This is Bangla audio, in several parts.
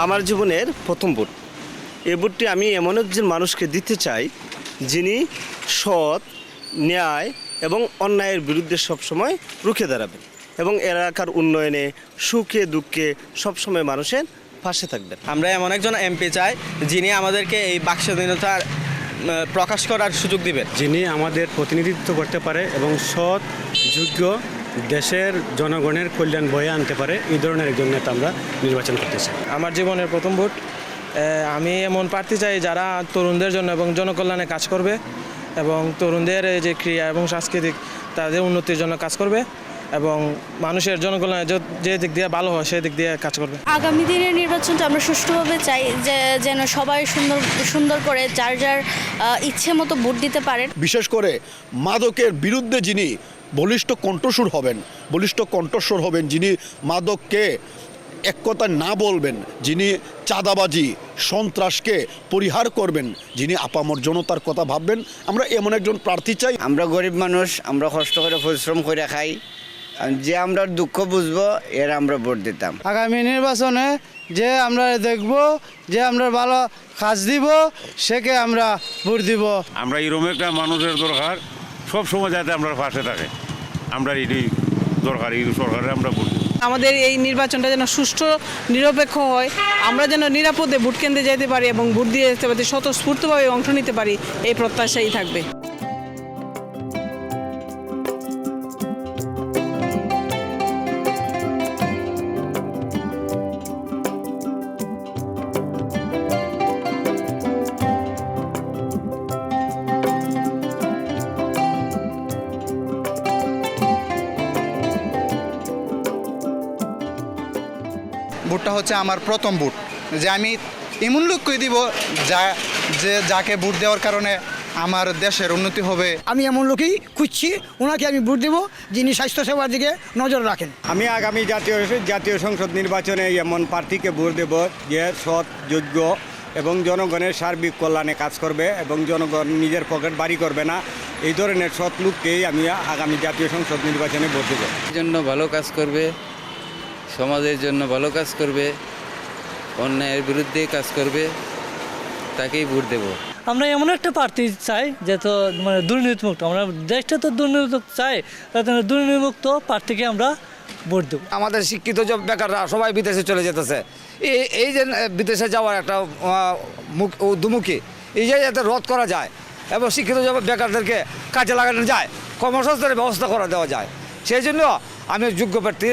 আমার জীবনের প্রথম ভোট। এই ভোটটি আমি এমন একজন মানুষকে দিতে চাই যিনি সৎ, ন্যায় এবং অন্যায়ের বিরুদ্ধে সবসময় রুখে দাঁড়াবেন এবং এলাকার উন্নয়নে সুখে দুঃখে সবসময় মানুষের পাশে থাকবেন। আমরা এমন একজন এমপি চাই যিনি আমাদেরকে এই বাকস্বাধীনতার প্রকাশ করার সুযোগ দিবেন, যিনি আমাদের প্রতিনিধিত্ব করতে পারে এবং সৎ, যোগ্য, দেশের জনগণের কল্যাণ বয়ে আনতে পারে, এই ধরনের একজন নেতা আমরা নির্বাচন করতে চাই। আমার জীবনের প্রথম ভোট। আমি এমন প্রার্থী চাই যারা তরুণদের জন্য এবং জনকল্যাণে কাজ করবে এবং তরুণদের যে ক্রীড়া এবং সাংস্কৃতিক তাদের উন্নতির জন্য কাজ করবে এবং মানুষের জনকল্যাণে যে দিক দিয়ে ভালো হয় সেই দিক দিয়ে কাজ করবে। আগামী দিনের নির্বাচনটা আমরা সুষ্ঠুভাবে চাই, যে যেন সবাই সুন্দর করে যার যার ইচ্ছে মতো ভোট দিতে পারেন। বিশেষ করে মাদকের বিরুদ্ধে যিনি বলিষ্ঠ কণ্ঠস্বর হবেন, যিনি মাদককে এক কথা না বলবেন, যিনি চাঁদাবাজি সন্ত্রাসকে পরিহার করবেন, যিনি আপামর জনতার কথা ভাববেন, আমরা এমন একজন প্রার্থী চাই। আমরা গরিব মানুষ, আমরা কষ্ট করে পরিশ্রম করে খাই, যে আমরা দুঃখ বুঝবো এর আমরা ভোট দিতাম। আগামী নির্বাচনে যে আমরা দেখব, যে আমরা ভালো কাজ দিব, সেকে আমরা ভোট দিব। আমরা এরকম একটা মানুষের দরকার সব সময় যাতে আমরা পাশে থাকে, আমরা এটি দরকার, এই সরকারে আমরা ভোট। আমাদের এই নির্বাচনটা যেন সুষ্ঠু নিরপেক্ষ হয়, আমরা যেন নিরাপদে ভোট কেন্দ্রে যেতে পারি এবং ভোট দিয়ে যেতে পারি, স্বতঃস্ফূর্তভাবে অংশ নিতে পারি, এই প্রত্যাশাই থাকবে। ভোটটা হচ্ছে আমার প্রথম ভোট, যে আমি এমন লোককে দিব যাকে ভোট দেওয়ার কারণে আমার দেশের উন্নতি হবে। আমি এমন লোকই খুঁজছি, ওনাকে আমি ভোট দেব যিনি স্বাস্থ্যসেবার দিকে নজর রাখেন। আমি আগামী জাতীয় সংসদ নির্বাচনে এমন প্রার্থীকে ভোট দেব যে সৎ, যোগ্য এবং জনগণের সার্বিক কল্যাণে কাজ করবে এবং জনগণ নিজের পকেট বাড়ি করবে না, এই ধরনের সৎ লোককেই আমি আগামী জাতীয় সংসদ নির্বাচনে ভোট দেব। জন্য ভালো কাজ করবে, সমাজের জন্য ভালো কাজ করবে, অন্যায়ের বিরুদ্ধে কাজ করবে, তাকেই ভোট দেব। আমরা এমন একটা প্রার্থী চাই যে তো মানে দুর্নীতিমুক্ত, আমরা দেশটা তো দুর্নীতিমুক্ত চাই, তার জন্য দুর্নীতিমুক্ত প্রার্থীকে আমরা ভোট দেব। আমাদের শিক্ষিত যে বেকাররা সবাই বিদেশে চলে যেতেছে, এই যে বিদেশে যাওয়ার একটা দুমুখী, এই যে যাতে রোধ করা যায় এবং শিক্ষিত যে বেকারদেরকে কাজে লাগানো যায়, কর্মসংস্থানের ব্যবস্থা করে দেওয়া যায়, সেই জন্য আমি যোগ্য প্রার্থী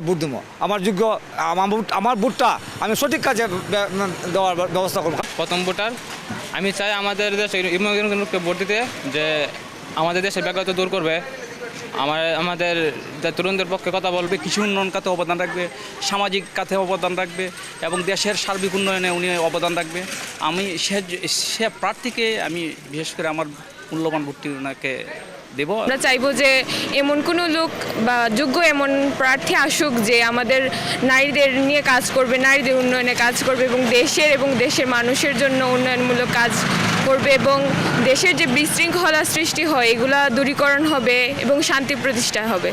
ভোট দেবো। আমার ভোটটা আমি সঠিক কাজে দেওয়ার ব্যবস্থা করবো। প্রথম ভোটার, আমি চাই আমাদের দেশে লোককে ভোট দিতে, যে আমাদের দেশের বেকারত্ব দূর করবে, আমাদের তরুণদের পক্ষে কথা বলবে, কৃষি উন্নয়ন খাতে অবদান রাখবে, সামাজিক খাতে অবদান রাখবে এবং দেশের সার্বিক উন্নয়নে উনি অবদান রাখবে। আমি সে প্রার্থীকে আমি বিশেষ করে আমার মূল্যবান ভোটটি ওনাকে দেব। আমরা চাইবো যে এমন কোনো লোক বা যোগ্য এমন প্রার্থী আসুক যে আমাদের নারীদের নিয়ে কাজ করবে, নারীদের উন্নয়নে কাজ করবে এবং দেশের মানুষের জন্য উন্নয়নমূলক কাজ করবে এবং দেশের যে বিশৃঙ্খলা সৃষ্টি হয় এগুলা দূরীকরণ হবে এবং শান্তি প্রতিষ্ঠা হবে।